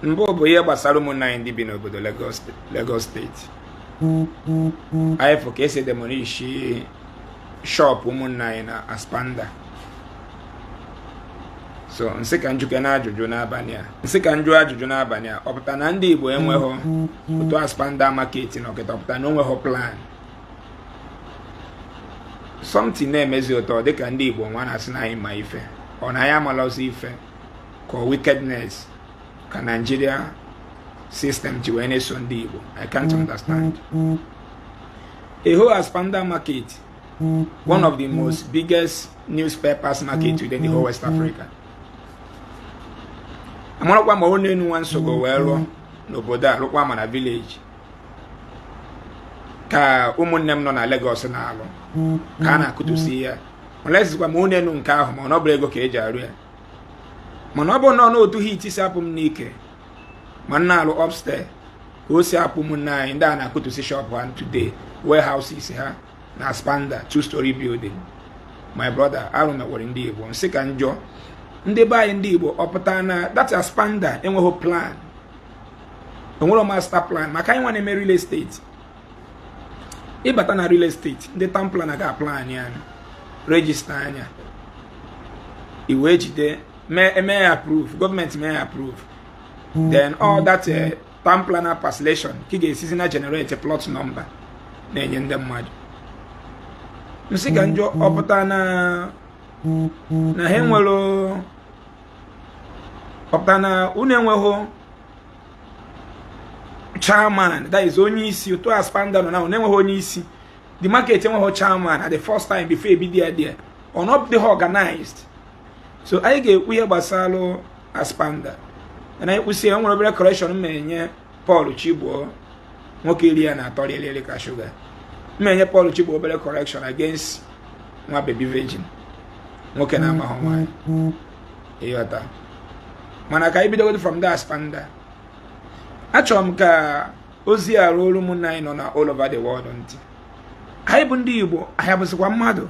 Mbo ye gbasara ụmụnna ndị bi n'obodo Lagos steeti. Anyị fụ ka esi demolish shop ụmụnna na Aspanda. So nsị ka njuke na ajụjụ n'abalị a. Ọ pụta na ndị Igbo enweghị otu Aspanda market na ọkịta, ọpụta na onweghị plan. Something na-emezi ụtọ dịka ndị Igbo nwa na-asị na anyị ma ife. Ọ na ya amalọsị ife ka wickedness ka Nigeria system ji wee na-eso ndị Igbo. I can't understand. A whole Aspanda market, one of the most biggest newspapers market within the whole West Africa. Amarakwa ma onye enu nwa nsogbu wee rụọ n'obodo a, rụkwa ma na village ka ụmụnne m nọ na Lagos na-alụ ka a na-akụtusi ya. Olesikwa ma onye enu nke ahụ ma ọ bụrụ ego ka eji arụ ya. Mana ọ bụ nọ n'otu hit si apụ m n'ike ma nna alụ upstairs ka o si apụ m nna anyị ndị a na-akụtusi shop ha today, warehouses ha na Aspanda 2-story building. My brother, arụ mewere ndị Igbo nsị ka njọ ndị be anyị ndị Igbo ọpụta na that Aspanda enweghị plan, enwere master plan maka anyị nwa na-eme real estate. Ịbata na real estate ndị town planner ga-plan ya, register anya, iwe jide may approve, government may approve, then all that town planner parcellation ka ga-esizi na generate plot number na-enye ndị mmadụ. Nsị ka njọ ọpụta na ha enwere ọpụta na unu enweghị chairman, that is onye isi. Otu Aspanda nọ na unu enweghị onye isi. The market enweghị chairman at the first time before ebido there, or not the organized. So anyị ga-ekwu ihe gbasara Aspanda na anyị kwụsị enwere obere correction menye Paul Chibuo nwoke iri ya na atọ lelele ka sugar. Menye Paul Chibuo obere correction against nwa baby virgin nwoke na amahụ nwanyị ịghọta. Mana ka anyị bido from the Aspanda, achọrọ m ka ozi a ruo ụmụnna anyị nọ na all over the world ntị. Anyị bụ ndị Igbo, anyị abụzikwa mmadụ.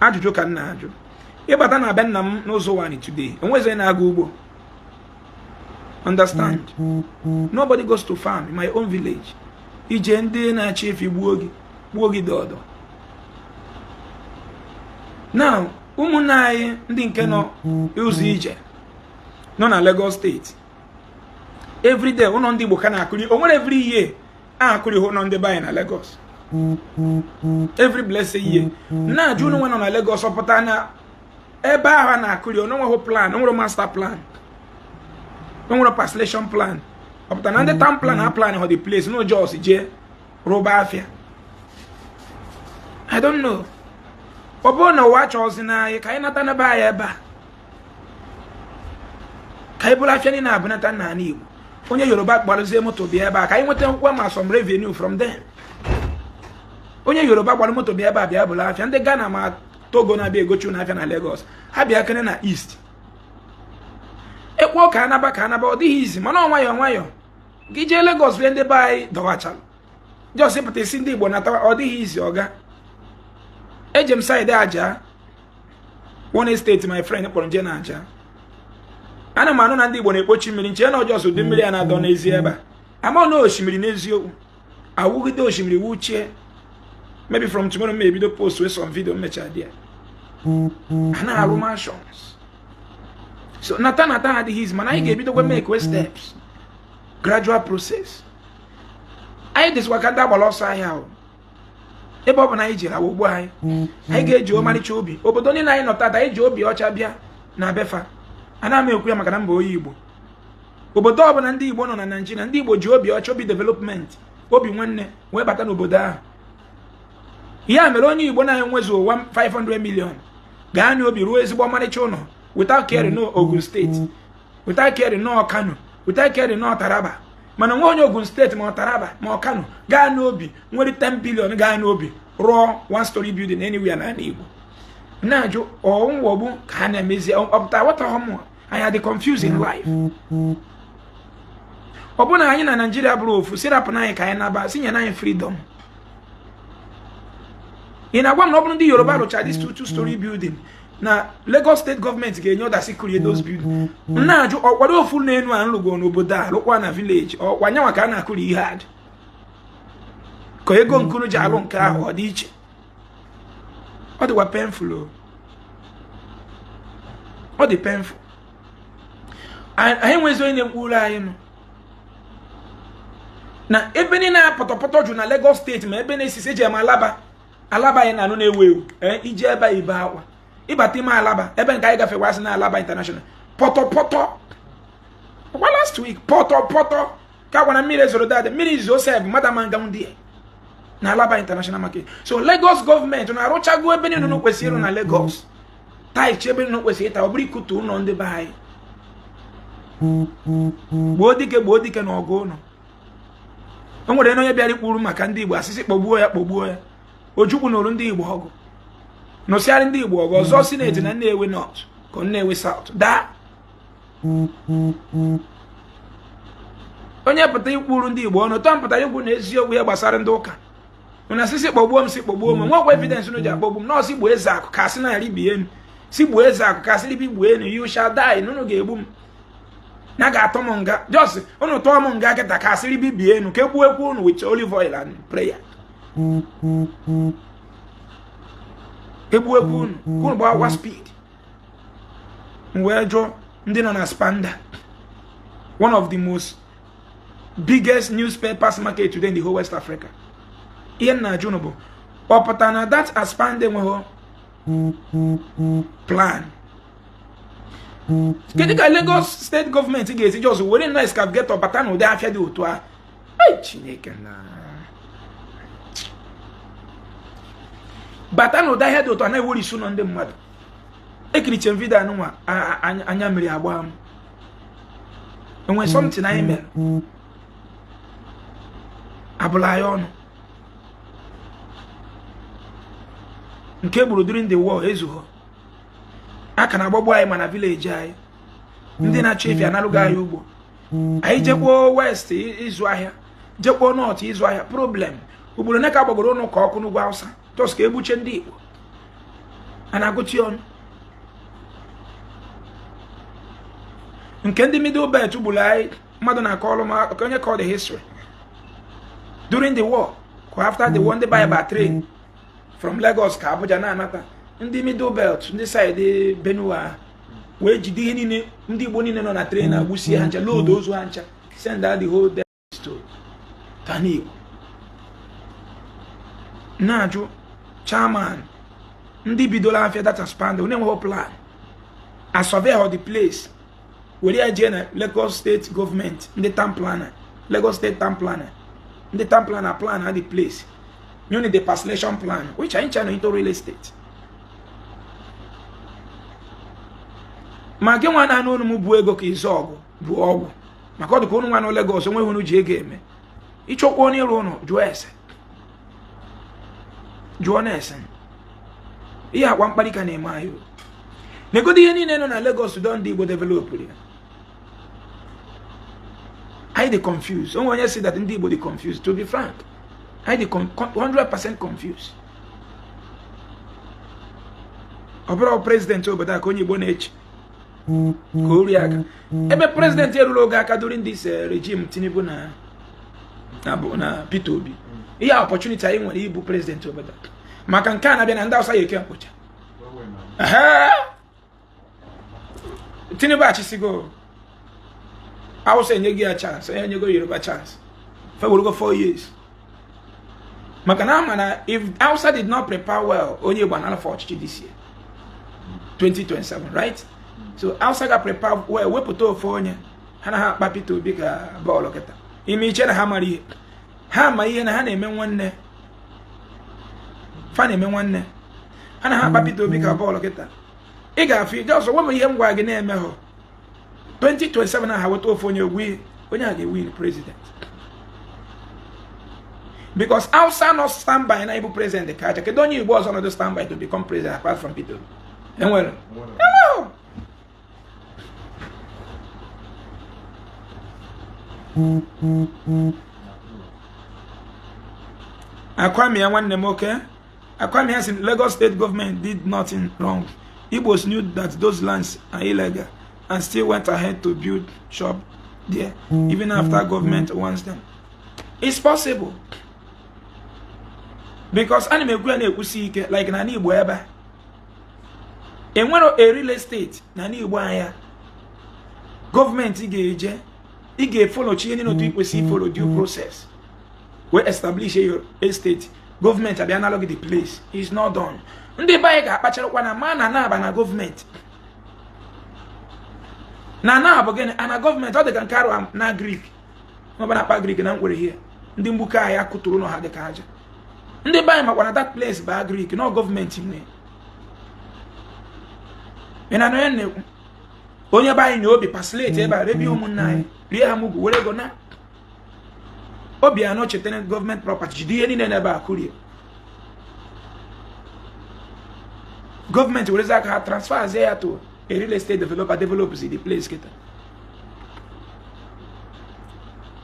Ajụjụ ka nna ajụ. Ịbata na be nna m n'ụzọ nwanyị today, enwezi na-aga ugbo. Understand? Nobody goes to farm in my own village. Ije ndị na-achị efi gbuo gị dọdọ. Now, ụmụnna anyị ndị nke nọ ụzọ ije nọ na Lagos State, every day ụlọ ndị Igbo ka na-akụri, o nwere every year a-akụri ụlọ ndị be anyị na Lagos. Every blessed year na-ajụ ụnụ nwe nọ na Lagos ọpụta na ebe ahụ a na-akụri o nweghị plan, o nwere master plan, o nwere parcellation plan. Ọpụta na ndị town plan na plan ho the place no just je rụba afịa. I don't know. Ọ bụrụ na ụwa chọọzi na anyị ka anyị nata na be anyị ebe a, ka anyị bụrụ afịa niile abụnata na ala Igbo. Onye Yoruba gbalụzie moto bịa ebe a ka anyị nweta nkwukwe ma some revenue from them. Onye Yoruba gbalụ moto bịa ebe a bịa bụrụ afịa. Ndị Ghana ma Togo na-abịa egochu na afịa na Lagos, ha bịa kene na East. Ekwo ka anaba ọ dịghị izi, mana nwayọọ nwayọọ gị jee Lagos bịa ndị be anyị dọwachalụ. Just ịpụta isi ndị Igbo nata ọ dịghị izi ọga. Ejem side aja one state my friend kpọrọ nje na aja. Ana m anụ na ndị Igbo na-ekpochi mmiri nche na ọjọọ ụdị mmiri a na-adọ n'ezi ebe a. Ama na osimiri n'eziokwu awụgide osimiri wuchie. Maybe from tomorrow may ebido post with some video mecha there. Ana arụ mansions. So nata adịghị izi, mana anyị ga-ebido gwe make steps, gradual process. Anyị dịzịkwa ka ndị agbara ọsọ ahịa ahụ. Ebe ọ bụ na anyị jiri ugbo anyị ga-eji ọmarịcha obi. Obodo niile anyị nọ tata anyị ji obi ọcha bịa na befa. Ana m ekwu ya maka na mba onye Igbo. Obodo ọ bụ na ndị Igbo nọ na Nigeria, ndị Igbo ji obi ọcha, obi development, obi nwanne wee bata n'obodo ahụ. Ya mere onye Igbo na-enwezu 500 million gaa n'obi ruo ezigbo ọmarịcha ụlọ without caring no Ogun State, without caring no Kano, without caring no Taraba. Mana nwe onye Ogun State ma Taraba ma Kano gaa n'obi nwere 10 billion gaa n'obi rụọ 1-story building anywhere na Igbo. Na-ajụ ọnwọgbu ka ha na-emezi ọpụta wata ọmụ anyị dị confused in life. Ọ bụ na anyị na Nigeria bụrụ ofu sirapụ na anyị ka anyị naba si nye na anyị freedom. Ị na-agwa m na ọ bụrụ ndị Yoruba rụcha this 2-story building na Lagos state government ga-enye ọda si create those buildings na-ajụ ọkwado ofu n'enu a nlụgo n'obodo a lụkwa na village ọkwa nyanwa ka a na-akụri ihe adị ka ego nkunu ji alụ nke ahụ ọ dị iche ọ dịkwa painful ọ dị painful anyị nwezi onye na-ekwuru anyị nụ na ebe niile na-apọtọpọtọ jụ na Lagos steeti ma ebe na-esisi eji eme alaba anyị na-anụ na-ewu ewu iji ebe ibe akwa ịbata ime alaba ebe nke anyị gafewasị na Alaba International pọtọpọtọ kwa last week pọtọpọtọ ka gwana mmiri ezoro dade mmiri izo sef mmadụ ma nga ndị na Alaba International Market. So Lagos government na-arụchago ebe niile kwesịrị ịrụ na Lagos taichi ebe niile kwesịrị ịta ọ bụrụ ikutu ụlọ ndị be anyị gboo dike na ọgụ ụlọ o nwere onye bịara ikpuru maka ndị Igbo asịsị kpọgbuo ya Ojukwu nụrụ ndị Igbo ọgụ nụsịarị ndị Igbo ọgụ ọzọ sineti na Nnewi North ka Nnewi South daa onye pụta ikpuru ndị Igbo ọnụ tọ mpụtara ikwu na eziokwu ya gbasara ndị ụka na asịsị kpọgbuo m nwekwa evidence unu ji akpọgbu m nọọsụ Igbo Ezeaku ka asị na-arị bie enu si Igbo Ezeaku ka asị ribi Igbo enu you shall die unu ga-egbu m na ga-atọ m nga just unu tọọ m nga kịta ka asị ribi bie enu ka egbuo ekwu unu with olive oil and prayer egbuo ekwu unu bụ agwa speed wee jụọ ndị nọ na Spanda one of the most biggest newspapers market today in the whole West Africa ihe na ajụ bụ ọpụta na that Spanda enweghị plan kedu ka Lagos state government ga-esi just were na excavator bata na ụdị afịa dị otu a Chineke na bata na ụdị ahịa dị otu a na-ewere isu nọ ndị mmadụ ekiriche vidio anụnwa anya mmiri agba m enwe something anyị mere abụla ya ọnụ nke gburu during the war ezughọ aka na agbagbo anyị mana village anyị ndị na-achọ efi analụghị anyị ugbo anyị jekwo west ịzụ ahịa jekwo north ịzụ ahịa problem ugboro ne ka gbagoro ụnụ ka ọkụ n'ugwu Hausa tos ka egbuche ndị Igbo a na-agụti ọnụ nke ndị middle belt gburu anyị mmadụ na-akọlụ m onye call the history during the war ka after the war ndị by train from Lagos ka Abuja na-anata ndị middle belt ndị side Benue wee jide ihe niile ndị Igbo niile nọ na train agbusie ha ncha load ozu ha ncha send out the whole death story tani Igbo na-ajụ chairman ndị bidola afịa data Spanda onye nweghị plan a survey of the place were ya jee na Lagos state government ndị town planner Lagos state town planner ndị town planner plan at the place you need the parcellation plan which I channel into real estate ma gị nwa na n'onu m bụ ego ka izu ọgụ bụ ọgwụ maka ọ dị ka unu nwa na Lagos onwe unu ji ego eme ịchọkwa onye ịrụ ụnụ jụọ na-ese ihe akwa mkparị ka na-eme anyị negodo ihe niile nọ na Lagos don ndị Igbo develop ya I dey confused onwe onye si that ndị Igbo dey confused to be frank I dey 100% confused ọ bụrụ president obodo a ka onye Igbo na-echi ka o rie aka ebe president eruru oge aka during this regime Tinubu na Peter Obi ihe opportunity anyị nwere ịbụ president obodo maka nke a na-abịa na ndị Hausa ya eke mkpocha Tinubu achịsigo Hausa enye gị ya chance enye go Yoruba chance fewuru go 4 years maka na ama na if Hausa did not prepare well onye Igbo na for ọchịchị this year 2027 right so Hausa ga prepare well wepụta ofe onye ha na ha akpa Peter Obi ka bọọlụ kịta ime iche na ha mara ihe ha ma ihe na ha na-eme nwanne fa na-eme nwanne ha na ha akpa Peter Obi ka bọọlụ kịta ị ga-afụ ije ọzọ nwe ihe m gwa gị na-eme hụ 2027 na ha weta ofe onye ogwu onye a ga-win president because Hausa not stand by na ịbụ president ka aja kedu onye Igbo ọzọ nọdụ stand by to become president apart from Peter Obi enwere Akwami ya nwanne m oke Akwami has in Lagos state government did nothing wrong Igbos knew that those lands are illegal and still went ahead to build shop there, even after government wants them. It's possible. Because anime like Nani Igbo eba. And when a real estate, Nani Igbo aya, government ige follow chini no to follow due process. We establish your estate. Government abi analog the place. It's not done. Ndị baye ga akpachara kwa na man na aba na government. Na abo gene ana government ọ dị ka nkarụ am na Greek. No ba na pa Greek na nkwere here. Ndị mbuka ya kuturu no ha dị ka aja. Ndị baye makwa na that place ba Greek no government nwe. Ina no ene onye baye ni obi paslate ebe rebi ụmụnna anyị. Rie ha mugu were go na. Obi ano chetene government property jidi ihe niile na ba akuri. Government will transfer there to a real estate developer develops the place.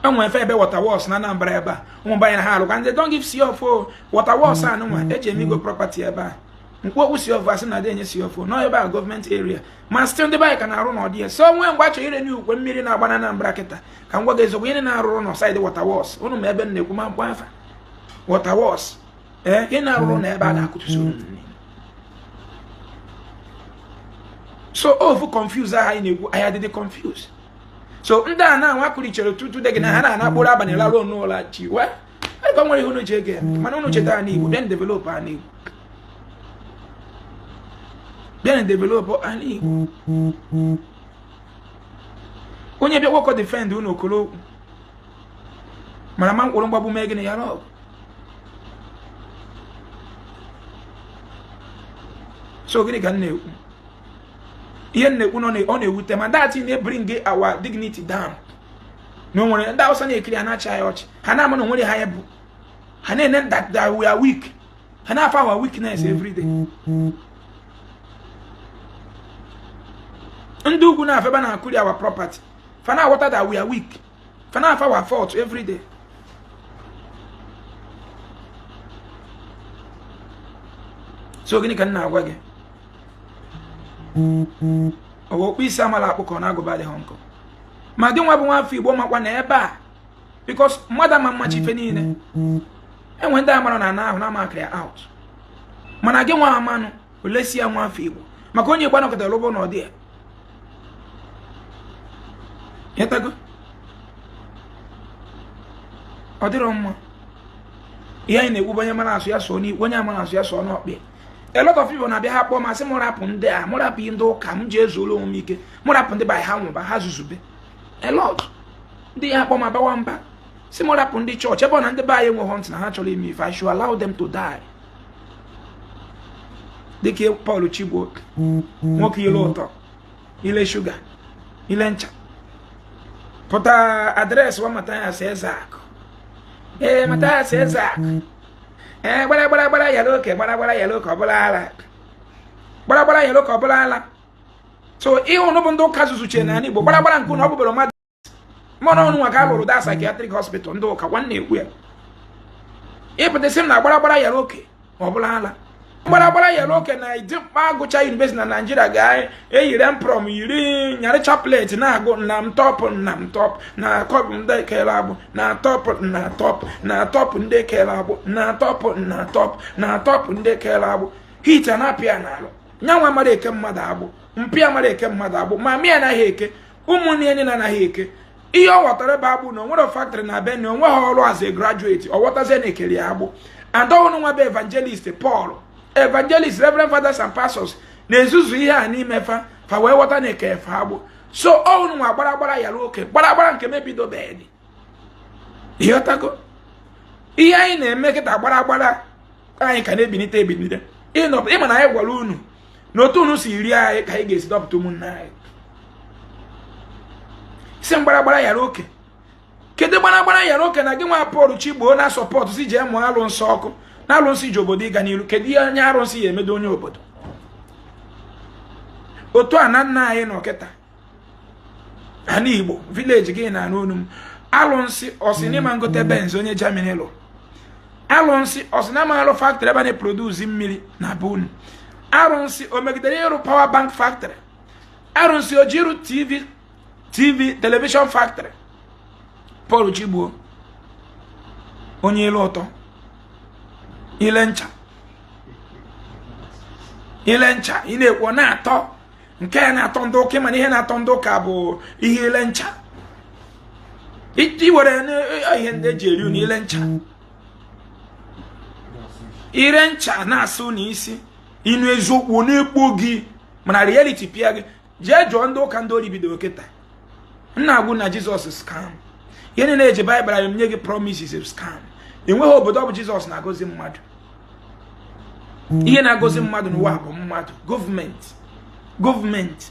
And when fair water was na number eba, buy in a and they don't give CO for water was and no HMI property eba. What was your vaccine? I didn't see for no about government area. Master the bike and I run all dear. So when watch you knew 1 million banana bracket can what is a winning run outside the water was. Ono maybe the woman wife. Water was in a run about I could soon. So for confused I had to confuse. So now I could each other to the Gana and I put up and alone no like you. What? I don't want to check again. Manono Chetani, then develop a new. Then develop a new. When you walk defend Uno Kolo Maraman Colombabu Megan Yaro. So good can know. Yen on with them, and that thing they bring our dignity down. No one that was only a clear child. Hanaman only higher book. Hanen that we are weak. Hanaf our weakness every day. Undo guna febana could our property. Fana water that we are weak. Fana our fault every day. So gini can now wage. Oh, we samala poko na go ba the Hong Kong. Ma di nwa bu nwa fi Igbo makwa na ebe a because mother mama chife niile. And when that man na ma clear out. Mana ge nwa amanu olesi ya nwa fi Igbo. Maka onye gba no kete lobo no dia. Yetago. Odiro mma. Iya ina egwu banye mana asu ya so ni, onye mana asu ya so no okpe. A lot of people na be happy ma say mo rap nde a mo rap ndo ka m je zolo umike mo rap nde by ha nwba ha zuzube a lot ndị happy ma ba wamba say mo rap ndị church ebe na ndị ba ye nwe hunt na ha chọrọ ime if I should allow them to die dike Paul Chigbo nwoke ile ụtọ ile sugar ile ncha pụta address wa Mathias Ezeaku Mathias Ezeaku bara yellow ke bara yellow ko bulala bara yellow ko bulala so e onu bu ndo kazuzu che na ni bo bara nku no obubelo mad mo no nu aka luru da psychiatric hospital ndo ka wanna ekwu ya e pete sim na bara yellow ke obulala bara yellow ke na idi magucha university na Nigeria ga eyire prom yiri nyare chaplet na ago nam top na kop nde kelabo na top na top nde kelabo na top nde kelabo hita na pia na alo nyanwa mara eke mmadu abu mpia mara eke mmadu abu ma mi na heke umunne ni na heke ihe o wotare ba abu no nwere factory na be no nwe ha olu as a graduate o wotaze na ekeli abu and onu nwa be evangelist Paul evangelists, reverend fathers and pastors, nezuzu ihe ani mefa fa we wata na ke fa agbo so onu nwa gbara ya loke gbara nke mebido bed ihe tako ihe anyị na-eme kịta gbara anyị ka na-ebinite ịnọ ịma na anyị gwara unu na otu unu si iri anyị ka anyị ga-esi dọpụta ụmụnna anyị si gbara ya loke kedu gbara ya loke na gị nwa Paul Chigbo na support si je mụ alụ nsọ ọkụ na alụ nsị ji obodo ịga n'iru kedu ihe anya arụ nsị ya emedo onye obodo otu a na nna anyị nọ kịta ana Igbo village gị na anụ onum alụ nsị ọsịnịma ngote Benz onye Germany lụ alụ nsị ọsịnama alụ factory ebe na-produce mmiri na bunu arụnsị o megidere ịrụ power bank factory, arụnsị o ji ịrụ TV television factory. Paul Chigbuo onye ilu ụtọ, ile ncha ị na-ekwo na-atọ nke ya na-atọ ndị ụka, mana ihe na-atọ ndị ụka bụ ihe ile ncha. Iwere ihe ndị eji eri unu ile ncha, ire ncha na-asụ n'isi inu eziokwu na-ekpo gị mana reality pịa gị. Jee jụọ ndị ụka ndị ori bidoro kịta. Nna agwụ na Jizọs scam. Ihe na-eji Baịbụl anyị nye gị promises scam. Enweghị obodo ọ bụ Jizọs na-agọzi mmadụ. Ihe na-agọzi mmadụ n'ụwa bụ mmadụ, gọọmenti.